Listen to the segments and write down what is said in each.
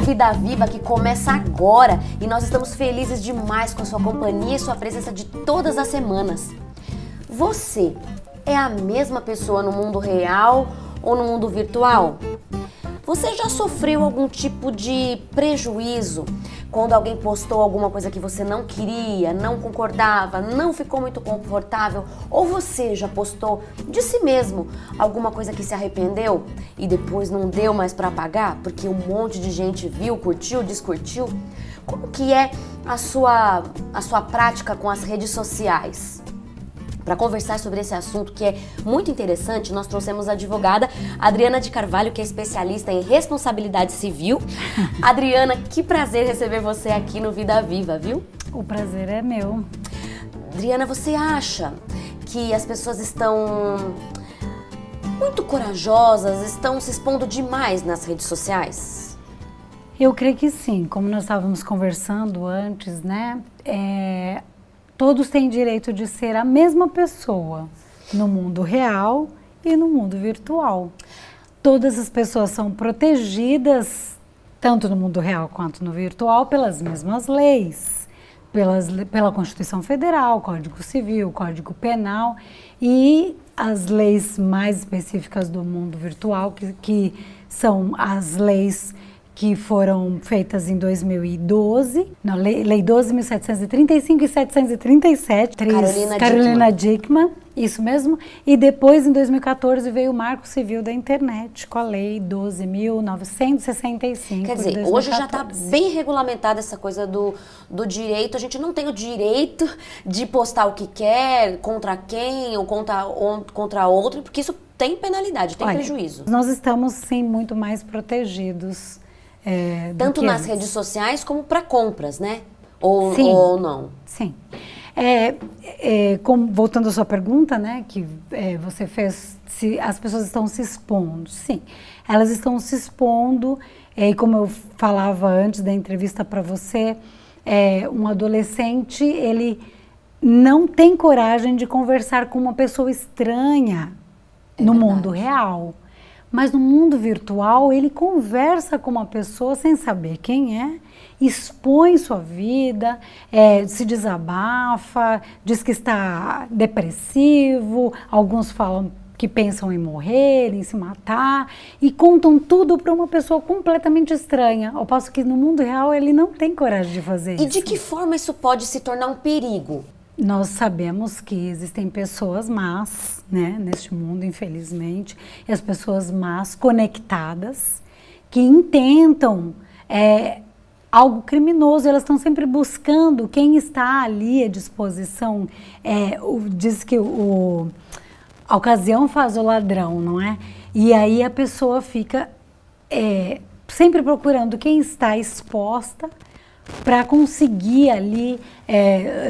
Vida Viva que começa agora e nós estamos felizes demais com a sua companhia e sua presença de todas as semanas. Você é a mesma pessoa no mundo real ou no mundo virtual? Você já sofreu algum tipo de prejuízo quando alguém postou alguma coisa que você não queria, não concordava, não ficou muito confortável? Ou você já postou de si mesmo alguma coisa que se arrependeu e depois não deu mais para pagar porque um monte de gente viu, curtiu, descurtiu? Como que é a sua prática com as redes sociais? Para conversar sobre esse assunto que é muito interessante, nós trouxemos a advogada Adriana de Carvalho, que é especialista em responsabilidade civil. Adriana, que prazer receber você aqui no Vida Viva, viu? O prazer é meu. Adriana, você acha que as pessoas estão muito corajosas, estão se expondo demais nas redes sociais? Eu creio que sim, como nós estávamos conversando antes, né? Todos têm direito de ser a mesma pessoa no mundo real e no mundo virtual. Todas as pessoas são protegidas, tanto no mundo real quanto no virtual, pelas mesmas leis, pela Constituição Federal, Código Civil, Código Penal e as leis mais específicas do mundo virtual, que são as leis que foram feitas em 2012, Lei 12.735 e 737, Carolina Dickmann, isso mesmo, e depois em 2014 veio o Marco Civil da Internet com a Lei 12.965. Quer dizer, hoje já está bem regulamentada essa coisa do direito, a gente não tem o direito de postar o que quer, contra quem ou contra outro, porque isso tem penalidade, tem prejuízo. Nós estamos sim muito mais protegidos. Tanto nas redes sociais como para compras, né? Ou não? Sim. Voltando à sua pergunta, né? Que você fez, se as pessoas estão se expondo. Sim, elas estão se expondo. E como eu falava antes da entrevista para você, um adolescente, ele não tem coragem de conversar com uma pessoa estranha no mundo real. Mas no mundo virtual, ele conversa com uma pessoa sem saber quem é, expõe sua vida, se desabafa, diz que está depressivo, alguns falam que pensam em morrer, em se matar, e contam tudo para uma pessoa completamente estranha, ao passo que no mundo real ele não tem coragem de fazer isso. E de que forma isso pode se tornar um perigo? Nós sabemos que existem pessoas más, né, neste mundo, infelizmente, e as pessoas más conectadas, que intentam algo criminoso, elas estão sempre buscando quem está ali à disposição. Diz que a ocasião faz o ladrão, não é? E aí a pessoa fica sempre procurando quem está exposta para conseguir ali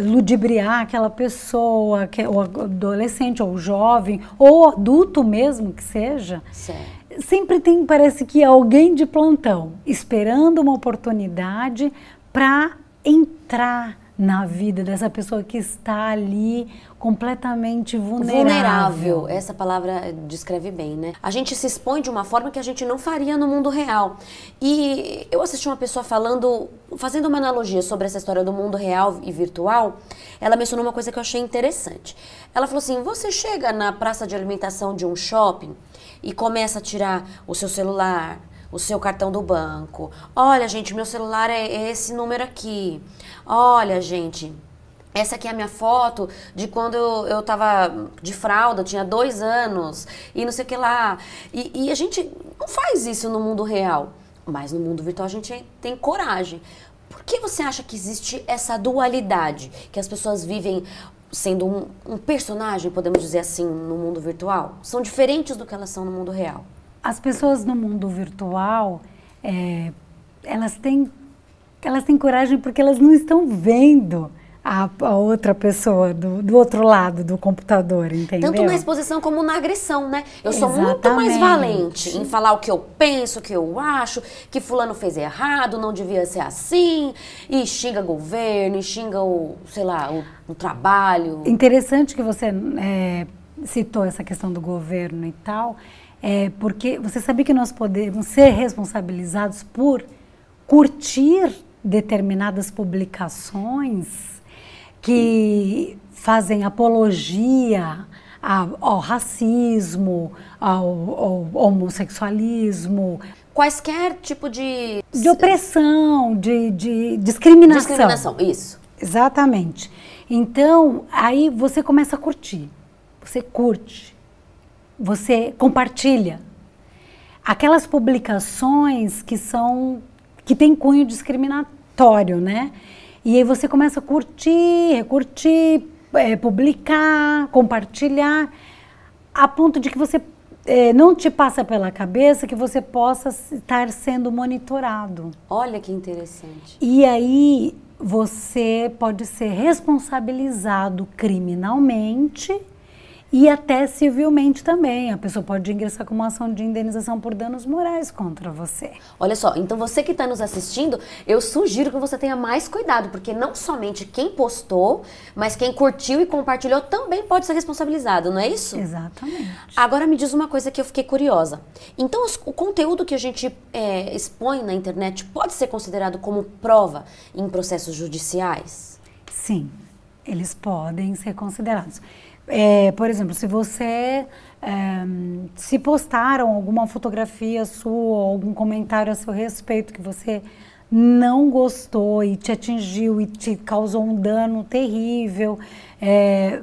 ludibriar aquela pessoa, o adolescente ou o jovem, ou adulto mesmo que seja. Certo. Sempre tem, parece que, alguém de plantão, esperando uma oportunidade para entrar na vida dessa pessoa que está ali completamente vulnerável. Essa palavra descreve bem, né? A gente se expõe de uma forma que a gente não faria no mundo real. E eu assisti uma pessoa fazendo uma analogia sobre essa história do mundo real e virtual. Ela mencionou uma coisa que eu achei interessante. Ela falou assim, você chega na praça de alimentação de um shopping e começa a tirar o seu celular, o seu cartão do banco. Olha, gente, meu celular é esse número aqui. Olha, gente, essa aqui é a minha foto de quando eu tava de fralda, eu tinha 2 anos e não sei o que lá. E a gente não faz isso no mundo real, mas no mundo virtual a gente tem coragem. Por que você acha que existe essa dualidade, que as pessoas vivem sendo um personagem, podemos dizer assim, no mundo virtual? São diferentes do que elas são no mundo real. As pessoas no mundo virtual, elas têm coragem porque elas não estão vendo a outra pessoa do outro lado do computador, entendeu? Tanto na exposição como na agressão, né? Eu sou muito mais valente em falar o que eu penso, o que eu acho, que fulano fez errado, não devia ser assim, e xinga governo, e xinga o trabalho. Interessante que você citou essa questão do governo e tal, porque você sabia que nós podemos ser responsabilizados por curtir determinadas publicações que fazem apologia ao racismo, ao homossexualismo, quaisquer tipo de opressão, de discriminação. Discriminação, isso. Exatamente. Então, aí você começa a curtir. Você curte. Você compartilha. Aquelas publicações que têm cunho discriminatório, né? E aí você começa a curtir, recurtir, publicar, compartilhar, a ponto de que você não te passa pela cabeça que você possa estar sendo monitorado. Olha que interessante. E aí você pode ser responsabilizado criminalmente e até civilmente também. A pessoa pode ingressar com uma ação de indenização por danos morais contra você. Olha só, então você que está nos assistindo, eu sugiro que você tenha mais cuidado, porque não somente quem postou, mas quem curtiu e compartilhou também pode ser responsabilizado, não é isso? Exatamente. Agora me diz uma coisa que eu fiquei curiosa. Então o conteúdo que a gente expõe na internet pode ser considerado como prova em processos judiciais? Sim, eles podem ser considerados. Por exemplo, se postaram alguma fotografia sua, algum comentário a seu respeito que você não gostou e te atingiu e te causou um dano terrível,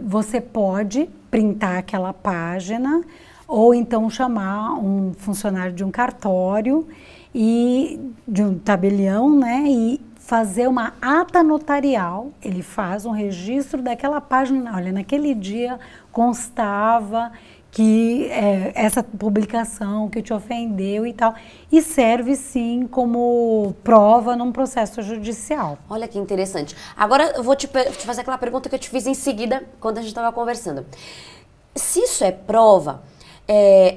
você pode printar aquela página ou então chamar um funcionário de um cartório e de um tabelião, né, e fazer uma ata notarial. Ele faz um registro daquela página. Olha, naquele dia constava que essa publicação que te ofendeu e tal, e serve sim como prova num processo judicial. Olha que interessante. Agora eu vou te fazer aquela pergunta que eu te fiz em seguida quando a gente estava conversando. Se isso é prova,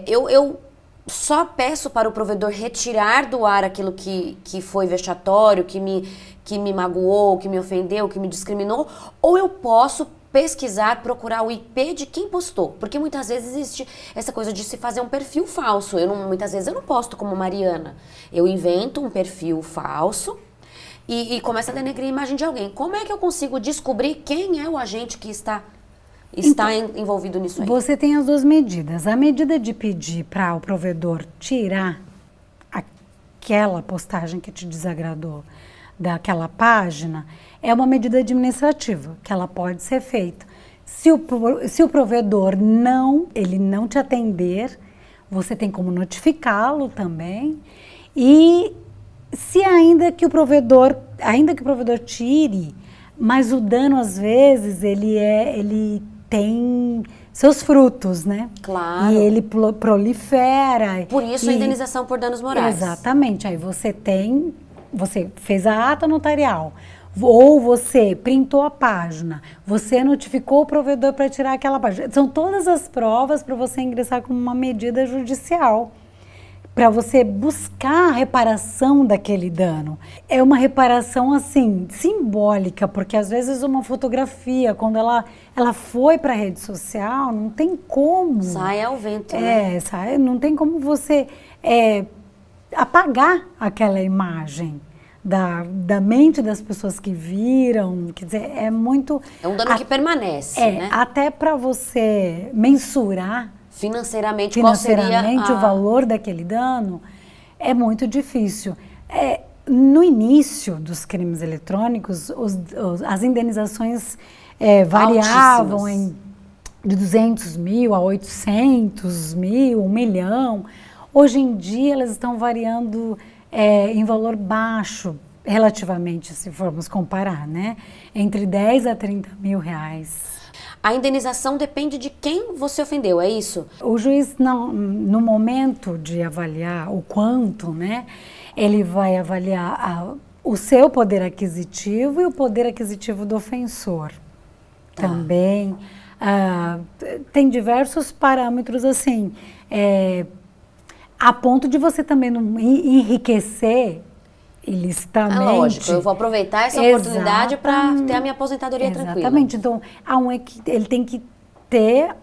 eu só peço para o provedor retirar do ar aquilo que foi vexatório, que me magoou, que me ofendeu, que me discriminou, ou eu posso pesquisar, procurar o IP de quem postou, porque muitas vezes existe essa coisa de se fazer um perfil falso. Muitas vezes eu não posto como Mariana, eu invento um perfil falso e começo a denegrir a imagem de alguém. Como é que eu consigo descobrir quem é o agente que está envolvido nisso aí? Você tem as duas medidas. A medida de pedir para o provedor tirar aquela postagem que te desagradou daquela página é uma medida administrativa, que ela pode ser feita. Se o provedor não te atender, você tem como notificá-lo também. E se ainda que o provedor tire, mas o dano às vezes ele tem seus frutos, né? Claro. E ele prolifera. Por isso a indenização por danos morais. Exatamente. Aí você fez a ata notarial, ou você printou a página, você notificou o provedor para tirar aquela página. São todas as provas para você ingressar com uma medida judicial, para você buscar a reparação daquele dano. É uma reparação, assim, simbólica, porque às vezes uma fotografia, quando ela foi para a rede social, não tem como... Sai ao vento, né? Não tem como você apagar aquela imagem da mente das pessoas que viram. Quer dizer, é muito... É um dano que permanece, né? Até para você mensurar financeiramente qual seria o valor daquele dano, é muito difícil. No início dos crimes eletrônicos, as indenizações variavam de 200 mil a 800 mil, 1 milhão. Hoje em dia, elas estão variando em valor baixo, relativamente, se formos comparar, né? Entre 10 a 30 mil reais. A indenização depende de quem você ofendeu, é isso? O juiz, no momento de avaliar o quanto, né, ele vai avaliar o seu poder aquisitivo e o poder aquisitivo do ofensor. Também tem diversos parâmetros, assim, a ponto de você também não enriquecer ilicitamente. É lógico, eu vou aproveitar essa oportunidade para ter a minha aposentadoria tranquila. Exatamente, então ele tem que ter,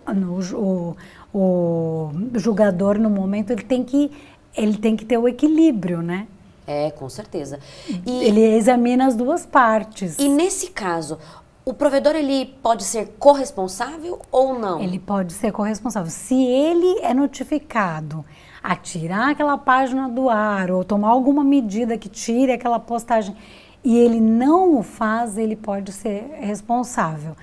o julgador no momento, ele tem que ter o equilíbrio, né? É, com certeza. Ele examina as duas partes. E nesse caso, o provedor ele pode ser corresponsável ou não? Ele pode ser corresponsável. Se ele é notificado a tirar aquela página do ar ou tomar alguma medida que tire aquela postagem e ele não o faz, ele pode ser responsável.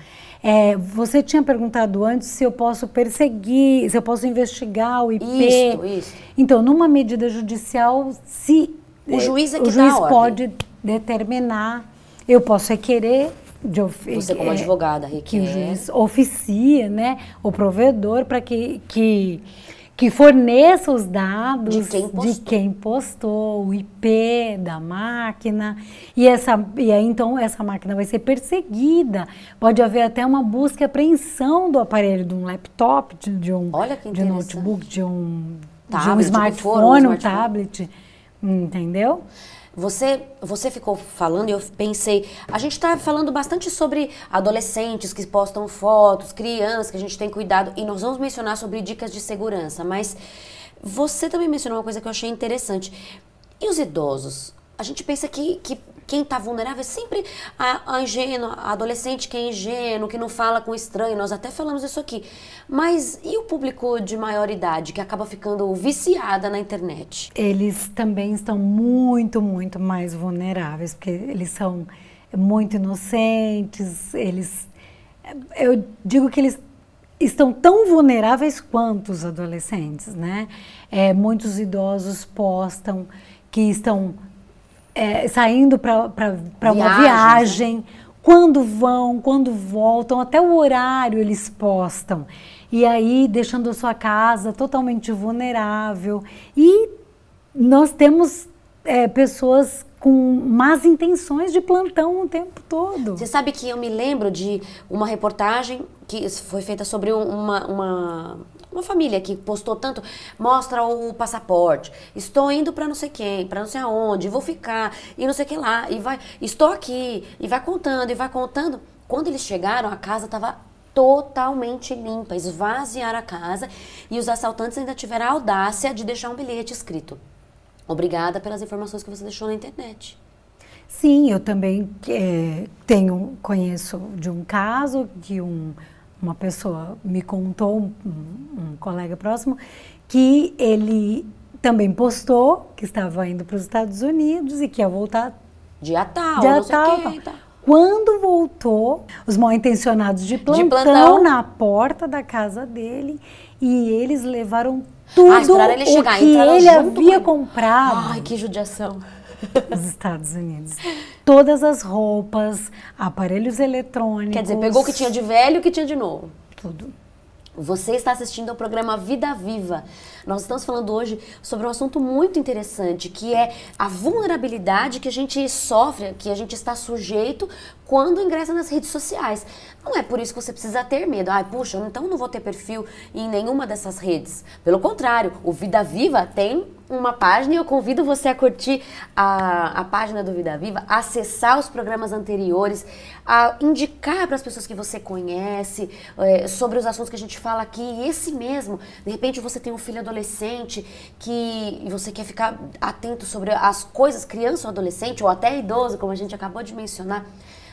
Você tinha perguntado antes se eu posso perseguir, se eu posso investigar o IP. Isso. Então, numa medida judicial, se o juiz é que o juiz dá a pode determinar, eu posso requerer, você como advogada requer, que o juiz oficie, né, o provedor para que forneça os dados de quem postou, o IP da máquina, e aí então essa máquina vai ser perseguida. Pode haver até uma busca e apreensão do aparelho, de um laptop, de um notebook, de um smartphone, um tablet, entendeu? Você ficou falando e eu pensei, a gente está falando bastante sobre adolescentes que postam fotos, crianças que a gente tem cuidado, e nós vamos mencionar sobre dicas de segurança, mas você também mencionou uma coisa que eu achei interessante. E os idosos? A gente pensa que quem está vulnerável é sempre a ingênua, a adolescente que é ingênuo, que não fala com estranho, nós até falamos isso aqui. Mas e o público de maior idade, que acaba ficando viciada na internet? Eles também estão muito, muito mais vulneráveis, porque eles são muito inocentes, eu digo que eles estão tão vulneráveis quanto os adolescentes, né? Muitos idosos postam que estão saindo para uma viagem, né? Quando vão, quando voltam, até o horário eles postam. E aí deixando a sua casa totalmente vulnerável. E nós temos pessoas com más intenções de plantão o tempo todo. Você sabe que eu me lembro de uma reportagem que foi feita sobre uma família que postou tanto, mostra o passaporte, estou indo para não sei quem, para não sei aonde, vou ficar, e não sei o que lá, e vai, estou aqui, e vai contando, e vai contando. Quando eles chegaram, a casa estava totalmente limpa, esvaziaram a casa, e os assaltantes ainda tiveram a audácia de deixar um bilhete escrito: obrigada pelas informações que você deixou na internet. Sim, eu também conheço de um caso que uma pessoa me contou, um colega próximo, que ele também postou que estava indo para os Estados Unidos e que ia voltar dia tal. Quando voltou, os mal-intencionados de plantão na porta da casa dele, e eles levaram tudo ele chegar, o que ele havia comprado. Ai, que judiação. Nos Estados Unidos. Todas as roupas, aparelhos eletrônicos. Quer dizer, pegou o que tinha de velho e o que tinha de novo. Tudo. Você está assistindo ao programa Vida Viva. Nós estamos falando hoje sobre um assunto muito interessante, que é a vulnerabilidade que a gente sofre, que a gente está sujeito quando ingressa nas redes sociais. Não é por isso que você precisa ter medo. Puxa, então não vou ter perfil em nenhuma dessas redes. Pelo contrário, o Vida Viva tem uma página e eu convido você a curtir a página do Vida Viva, a acessar os programas anteriores, a indicar para as pessoas que você conhece sobre os assuntos que a gente fala aqui. E esse mesmo, de repente você tem um filho adolescente e você quer ficar atento sobre as coisas, criança ou adolescente, ou até idoso, como a gente acabou de mencionar.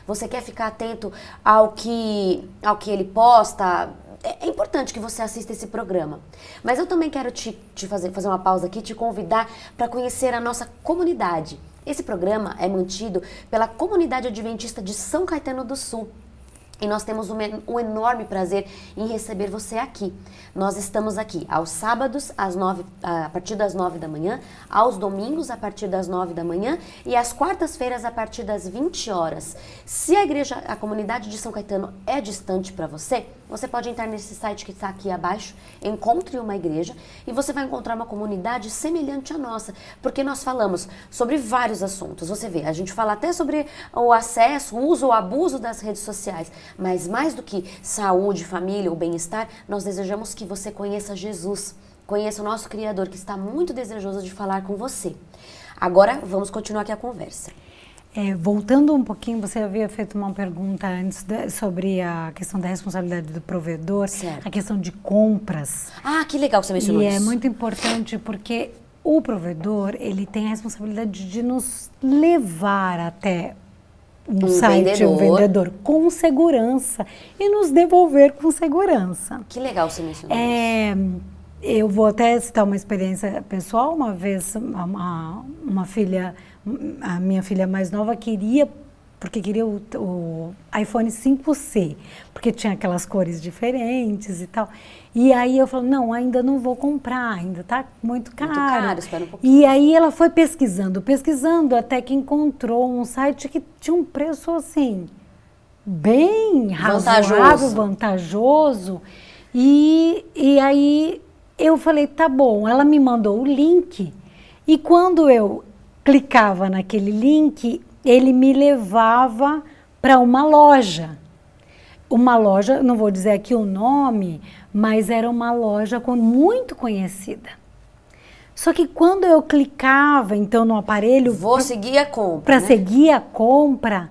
Você quer ficar atento ao que ele posta. É importante que você assista esse programa. Mas eu também quero te fazer uma pausa aqui, te convidar para conhecer a nossa comunidade. Esse programa é mantido pela Comunidade Adventista de São Caetano do Sul. E nós temos um enorme prazer em receber você aqui. Nós estamos aqui aos sábados, a partir das 9 da manhã, aos domingos, a partir das 9 da manhã, e às quartas-feiras, a partir das 20 horas. Se a comunidade de São Caetano é distante para você, você pode entrar nesse site que está aqui abaixo, Encontre uma Igreja, e você vai encontrar uma comunidade semelhante à nossa, porque nós falamos sobre vários assuntos. Você vê, a gente fala até sobre o acesso, o uso ou abuso das redes sociais, mas mais do que saúde, família ou bem-estar, nós desejamos que você conheça Jesus, conheça o nosso Criador, que está muito desejoso de falar com você. Agora, vamos continuar aqui a conversa. Voltando um pouquinho, você havia feito uma pergunta antes sobre a questão da responsabilidade do provedor, certo. A questão de compras. Que legal que você mencionou isso. E é muito importante porque o provedor, ele tem a responsabilidade de nos levar até um site, um vendedor, com segurança e nos devolver com segurança. Que legal você mencionou isso. Eu vou até citar uma experiência pessoal. Uma vez, uma filha, a minha filha mais nova queria o iPhone 5C, porque tinha aquelas cores diferentes e tal. E aí eu falei, não, ainda não vou comprar, ainda tá muito caro. Muito caro, espera um pouquinho. E aí ela foi pesquisando, até que encontrou um site que tinha um preço assim, bem razoável, vantajoso. E aí eu falei, tá bom. Ela me mandou o link e quando eu clicava naquele link, ele me levava para uma loja. Uma loja, não vou dizer aqui o nome, mas era uma loja muito conhecida. Só que quando eu clicava, então, no aparelho... Vou seguir a compra, para seguir a compra,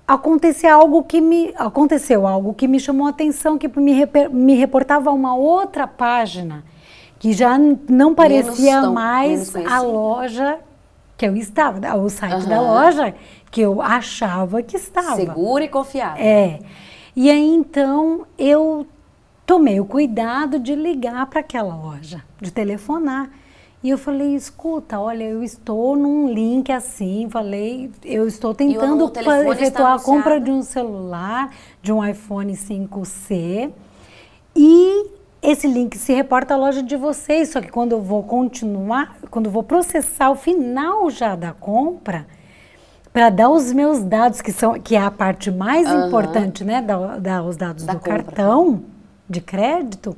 aconteceu algo que me chamou a atenção, que me reportava uma outra página, que já não parecia mais a loja que eu estava, o site da loja que eu achava que estava. Segura e confiável. E aí, então, eu tomei o cuidado de ligar para aquela loja, de telefonar. E eu falei, escuta, olha, eu estou num link assim, eu estou tentando efetuar a compra de um celular, de um iPhone 5C, e esse link se reporta à loja de vocês, só que quando eu vou processar o final já da compra, para dar os meus dados, que é a parte mais importante, né, dar os dados do cartão de crédito,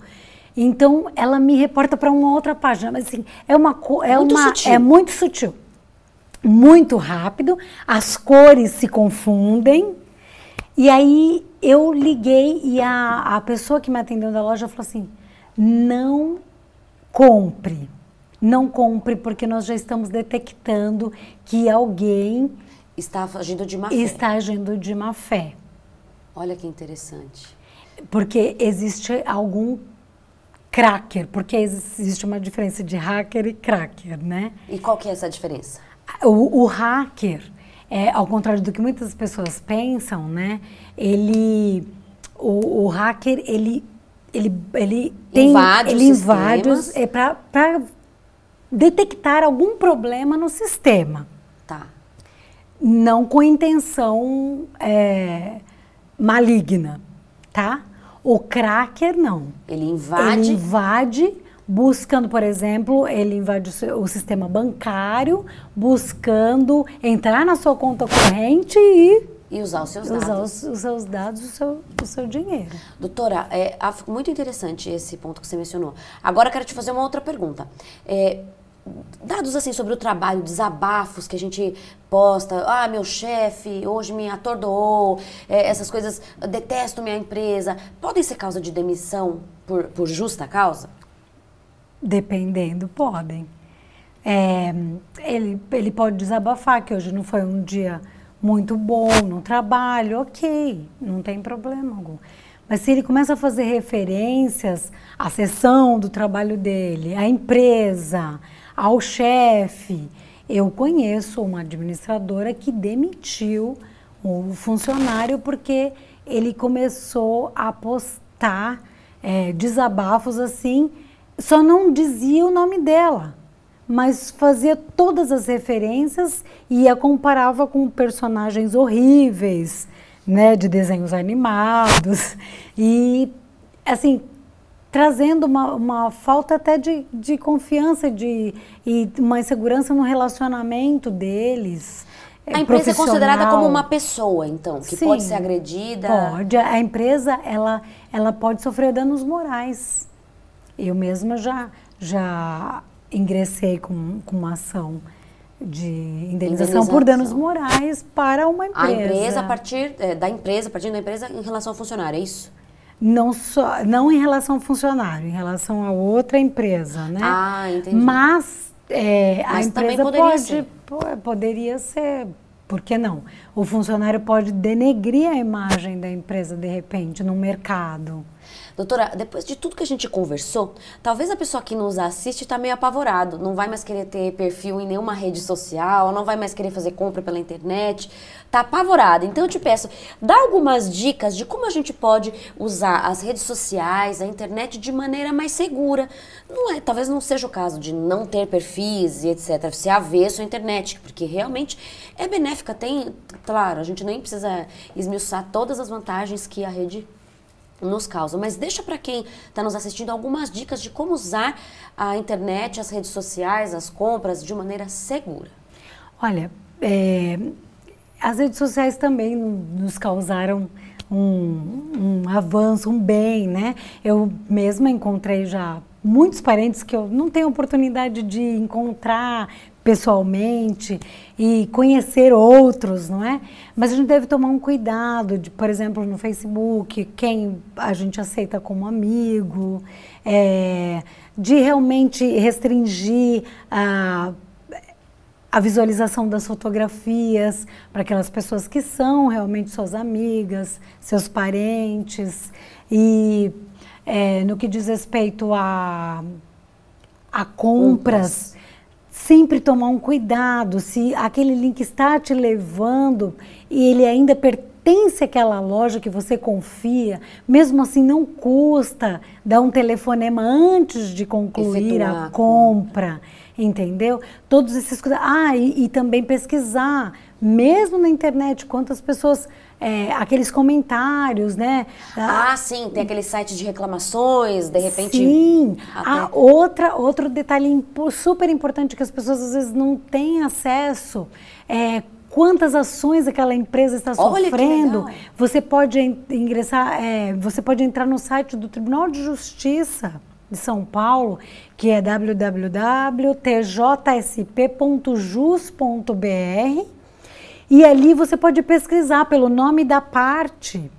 então ela me reporta para uma outra página, mas assim, é muito sutil, muito rápido, as cores se confundem. E aí eu liguei e a pessoa que me atendeu da loja falou assim, não compre porque nós já estamos detectando que alguém está agindo de má fé. Olha que interessante. Porque existe algum cracker, porque existe uma diferença de hacker e cracker, né? E qual que é essa diferença? O hacker, ao contrário do que muitas pessoas pensam, né? O hacker, ele invade para detectar algum problema no sistema. Tá. Não com intenção maligna, tá? O cracker não. Ele invade buscando, por exemplo, ele invade o sistema bancário, buscando entrar na sua conta corrente e usar os seus dados. Os seus dados, o seu dinheiro. Doutora, muito interessante esse ponto que você mencionou. Agora eu quero te fazer uma outra pergunta. Dados assim sobre o trabalho, desabafos que a gente posta, meu chefe hoje me atordoou, essas coisas, detesto minha empresa, podem ser causa de demissão por justa causa? Dependendo, podem. Ele pode desabafar que hoje não foi um dia muito bom no trabalho, ok, não tem problema algum. Mas se ele começa a fazer referências à seção do trabalho dele, à empresa, ao chefe, eu conheço uma administradora que demitiu o funcionário porque ele começou a postar desabafos assim, só não dizia o nome dela, mas fazia todas as referências e a comparava com personagens horríveis, né, de desenhos animados e, assim, trazendo uma falta até de confiança e uma insegurança no relacionamento deles. A empresa é considerada como uma pessoa, então, que pode ser agredida? Pode. A empresa, ela pode sofrer danos morais. Eu mesma já ingressei com uma ação de indenização por danos morais para uma empresa. A empresa, partindo da empresa em relação ao funcionário, é isso? Não em relação ao funcionário, em relação a outra empresa, né? Ah, entendi. Mas a empresa poderia ser Por que não? O funcionário pode denegrir a imagem da empresa de repente no mercado. Doutora, depois de tudo que a gente conversou, talvez a pessoa que nos assiste está meio apavorado, não vai mais querer ter perfil em nenhuma rede social, não vai mais querer fazer compra pela internet, está apavorado. Então eu te peço, dá algumas dicas de como a gente pode usar as redes sociais, a internet de maneira mais segura. Talvez não seja o caso de não ter perfis e etc, ser avesso à internet, porque realmente é benéfica. Claro, a gente nem precisa esmiuçar todas as vantagens que a rede nos causa, mas deixa para quem está nos assistindo algumas dicas de como usar a internet, as redes sociais, as compras de maneira segura. Olha, as redes sociais também nos causaram um avanço, um bem, né? Eu mesma encontrei já muitos parentes que eu não tenho oportunidade de encontrar pessoalmente e conhecer outros, não é? Mas a gente deve tomar um cuidado, por exemplo, no Facebook, quem a gente aceita como amigo, de realmente restringir a visualização das fotografias para aquelas pessoas que são realmente suas amigas, seus parentes. E no que diz respeito a compras, sempre tomar um cuidado. Se aquele link está te levando e ele ainda pertence àquela loja que você confia, mesmo assim não custa dar um telefonema antes de concluir a compra, entendeu? Todos esses cuidados. E também pesquisar, mesmo na internet, quantas pessoas... aqueles comentários, né? Sim, tem aquele site de reclamações, de repente... Sim, outro detalhe super importante que as pessoas às vezes não têm acesso quantas ações aquela empresa está sofrendo. Você pode ingressar, você pode entrar no site do Tribunal de Justiça de São Paulo, que é www.tjsp.jus.br, e ali você pode pesquisar pelo nome da parte,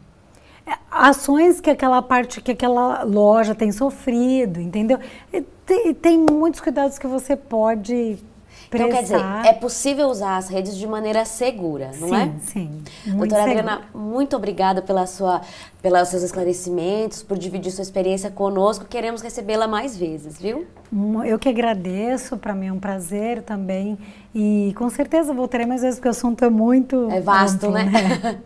ações que aquela loja tem sofrido, entendeu? Tem muitos cuidados que você pode prestar. Então, quer dizer, é possível usar as redes de maneira segura, não é? Sim, Doutora Adriana, muito obrigada pelos seus esclarecimentos, por dividir sua experiência conosco. Queremos recebê-la mais vezes, viu? Eu que agradeço, para mim é um prazer também. E com certeza voltarei mais vezes, porque o assunto é muito... É vasto, amplo, né?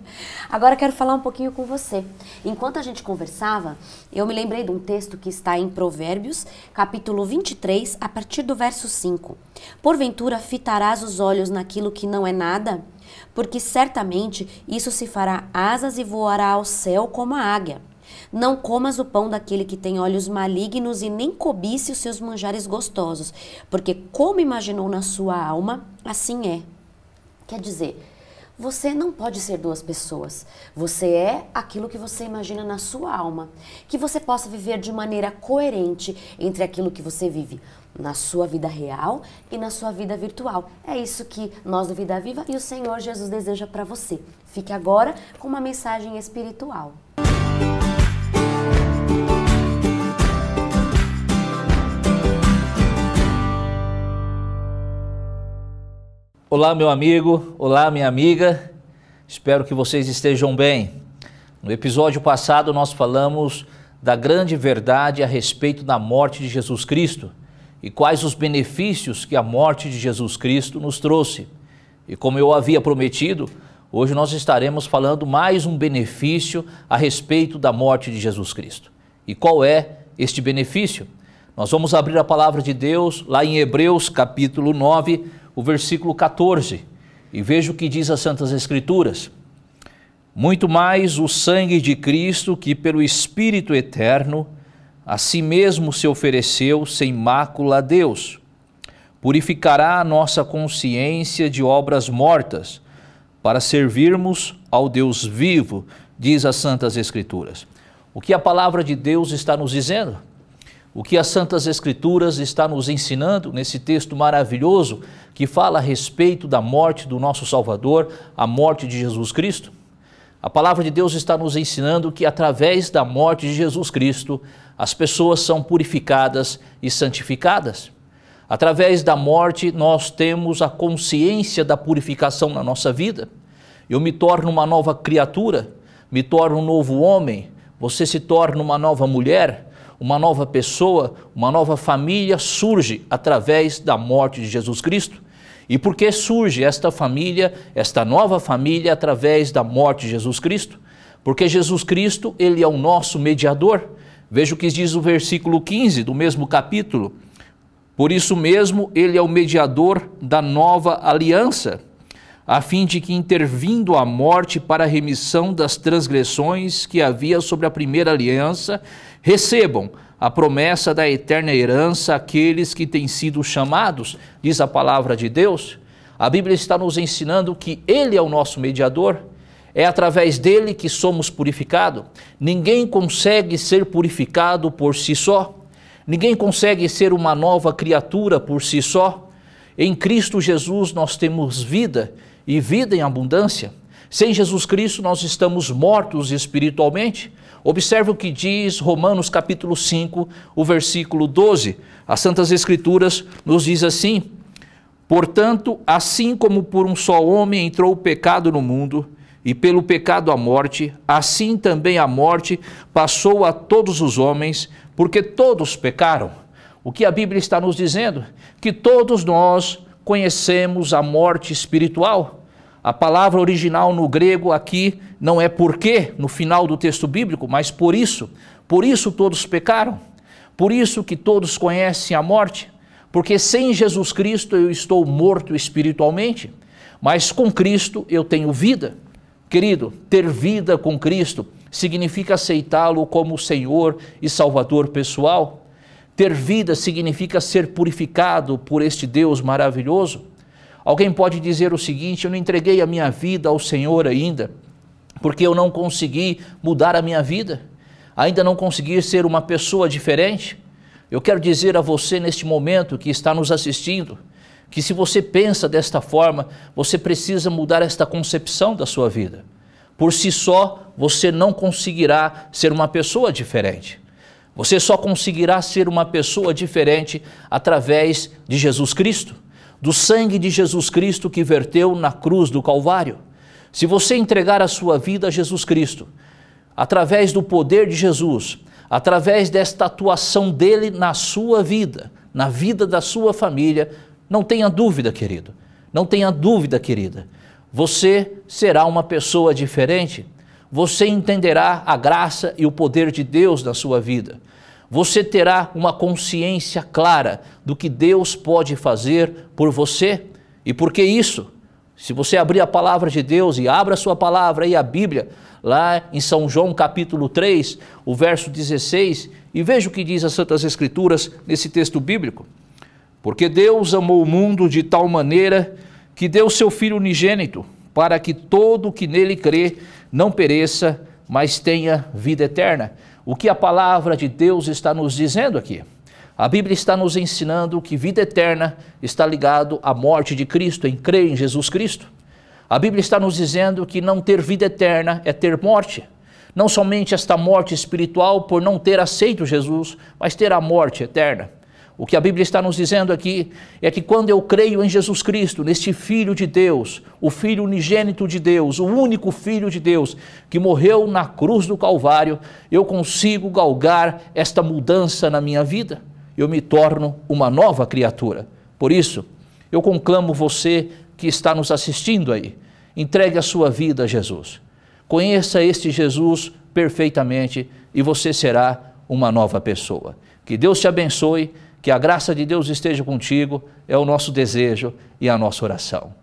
Agora quero falar um pouquinho com você. Enquanto a gente conversava, eu me lembrei de um texto que está em Provérbios, capítulo 23, a partir do verso 5. Porventura fitarás os olhos naquilo que não é nada? Porque certamente isso se fará asas e voará ao céu como a águia. Não comas o pão daquele que tem olhos malignos e nem cobice os seus manjares gostosos, porque como imaginou na sua alma, assim é. Quer dizer, você não pode ser duas pessoas. Você é aquilo que você imagina na sua alma. Que você possa viver de maneira coerente entre aquilo que você vive na sua vida real e na sua vida virtual. É isso que nós do Vida Viva e o Senhor Jesus deseja para você. Fique agora com uma mensagem espiritual. Olá, meu amigo, olá, minha amiga, espero que vocês estejam bem. No episódio passado nós falamos da grande verdade a respeito da morte de Jesus Cristo e quais os benefícios que a morte de Jesus Cristo nos trouxe. E como eu havia prometido, hoje nós estaremos falando mais um benefício a respeito da morte de Jesus Cristo. E qual é este benefício? Nós vamos abrir a palavra de Deus lá em Hebreus capítulo 9, o versículo 14, e veja o que diz as Santas Escrituras. Muito mais o sangue de Cristo, que pelo Espírito eterno, a si mesmo se ofereceu sem mácula a Deus, purificará a nossa consciência de obras mortas, para servirmos ao Deus vivo, diz as Santas Escrituras. O que a palavra de Deus está nos dizendo? O que as Santas Escrituras está nos ensinando nesse texto maravilhoso que fala a respeito da morte do nosso Salvador, a morte de Jesus Cristo? A palavra de Deus está nos ensinando que através da morte de Jesus Cristo, as pessoas são purificadas e santificadas. Através da morte, nós temos a consciência da purificação na nossa vida. Eu me torno uma nova criatura, me torno um novo homem, você se torna uma nova mulher, uma nova pessoa, uma nova família surge através da morte de Jesus Cristo. E por que surge esta família, esta nova família, através da morte de Jesus Cristo? Porque Jesus Cristo, ele é o nosso mediador. Veja o que diz o versículo 15 do mesmo capítulo. Por isso mesmo, ele é o mediador da nova aliança, a fim de que, intervindo a morte para a remissão das transgressões que havia sobre a primeira aliança, recebam a promessa da eterna herança àqueles que têm sido chamados, diz a palavra de Deus. A Bíblia está nos ensinando que ele é o nosso mediador, é através dele que somos purificados. Ninguém consegue ser purificado por si só, ninguém consegue ser uma nova criatura por si só. Em Cristo Jesus nós temos vida, e vida em abundância. Sem Jesus Cristo nós estamos mortos espiritualmente. Observe o que diz Romanos capítulo 5, o versículo 12. As Santas Escrituras nos diz assim: portanto, assim como por um só homem entrou o pecado no mundo, e pelo pecado a morte, assim também a morte passou a todos os homens, porque todos pecaram. O que a Bíblia está nos dizendo? Que todos nós conhecemos a morte espiritual. A palavra original no grego aqui não é porque no final do texto bíblico, mas por isso todos pecaram. Por isso que todos conhecem a morte, porque sem Jesus Cristo eu estou morto espiritualmente, mas com Cristo eu tenho vida. Querido, ter vida com Cristo significa aceitá-lo como Senhor e Salvador pessoal. Ter vida significa ser purificado por este Deus maravilhoso. Alguém pode dizer o seguinte: eu não entreguei a minha vida ao Senhor ainda, porque eu não consegui mudar a minha vida, ainda não consegui ser uma pessoa diferente. Eu quero dizer a você neste momento que está nos assistindo, que se você pensa desta forma, você precisa mudar esta concepção da sua vida. Por si só, você não conseguirá ser uma pessoa diferente. Você só conseguirá ser uma pessoa diferente através de Jesus Cristo, do sangue de Jesus Cristo que verteu na cruz do Calvário. Se você entregar a sua vida a Jesus Cristo, através do poder de Jesus, através desta atuação dele na sua vida, na vida da sua família, não tenha dúvida, querido, não tenha dúvida, querida, você será uma pessoa diferente. Você entenderá a graça e o poder de Deus na sua vida. Você terá uma consciência clara do que Deus pode fazer por você. E por que isso? Se você abrir a palavra de Deus e abra a sua palavra e a Bíblia, lá em São João capítulo 3, o verso 16, e veja o que diz as Santas Escrituras nesse texto bíblico. Porque Deus amou o mundo de tal maneira que deu seu Filho unigênito, para que todo o que nele crê não pereça, mas tenha vida eterna. O que a palavra de Deus está nos dizendo aqui? A Bíblia está nos ensinando que vida eterna está ligado à morte de Cristo, em crer em Jesus Cristo. A Bíblia está nos dizendo que não ter vida eterna é ter morte. Não somente esta morte espiritual por não ter aceito Jesus, mas ter a morte eterna. O que a Bíblia está nos dizendo aqui é que quando eu creio em Jesus Cristo, neste Filho de Deus, o Filho unigênito de Deus, o único Filho de Deus que morreu na cruz do Calvário, eu consigo galgar esta mudança na minha vida. Eu me torno uma nova criatura. Por isso, eu conclamo você que está nos assistindo aí, entregue a sua vida a Jesus. Conheça este Jesus perfeitamente e você será uma nova pessoa. Que Deus te abençoe. Que a graça de Deus esteja contigo, é o nosso desejo e a nossa oração.